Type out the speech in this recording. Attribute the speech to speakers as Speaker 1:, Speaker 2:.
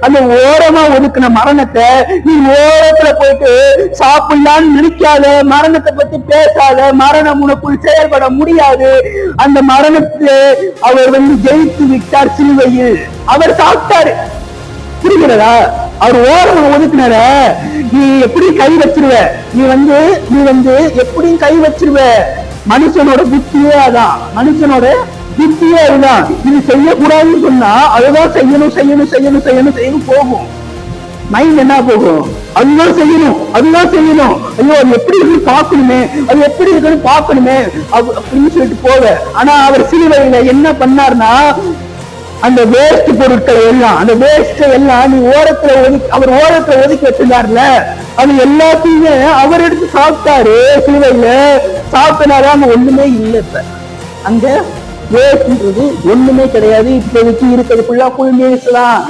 Speaker 1: அந்த ஓரமா ஒதுக்குன மரணத்தை நீ ஓரத்துல போயிட்டு சாப்பிடலான்னு நினைக்காத, மரணத்தை பத்தி பேசாத, மரணம் உனக்குள் செயல்பட முடியாது. அந்த மரணத்தை அவர் ஜெயித்து விட்டார் சிலுவையில். அவர் சாப்பிட்டாரு. புரிகிறதா? அவர் ஓரமா ஒதுக்குனார நீ எப்படி கை வச்சிருவ, நீ எப்படியும் கை வச்சிருவ. மனுஷனோட புத்தியே அதான், மனுஷனோட புத்தியே அதுதான். இது செய்யக்கூடாதுன்னு சொன்னா அதுதான் செய்யணும் செய்யணும் செய்யணும் செய்யணும் செய்யணும் போகும். மைண்ட் என்ன போகும்? அதுதான் செய்யணும், அதுதான் செய்யணும். ஐயோ அது எப்படி இருக்குன்னு பாக்கணுமே, அது எப்படி இருக்குன்னு பாக்கணுமே அப்படின்னு சொல்லிட்டு போக. ஆனா அவர் சிலுவையில என்ன பண்ணார்னா, அந்த வேஸ்ட் பொருட்களை எல்லாம், அந்த வேஸ்ட் எல்லாம் நீ ஓரத்துல அவர் ஓரத்துல ஒதுக்கி வச்சிருந்தாருல, அது எல்லாத்தையுமே அவர் எடுத்து சாப்பிட்டாரு. சிலுவையில சாப்பிட்டனால அங்க ஒண்ணுமே இல்லை. இப்ப அங்க வேஸ்ட்ன்றது ஒண்ணுமே கிடையாது. இப்போதைக்கு இருக்கிறது ஃபுல்லா ஃபுல் மீல்ஸ் தான்.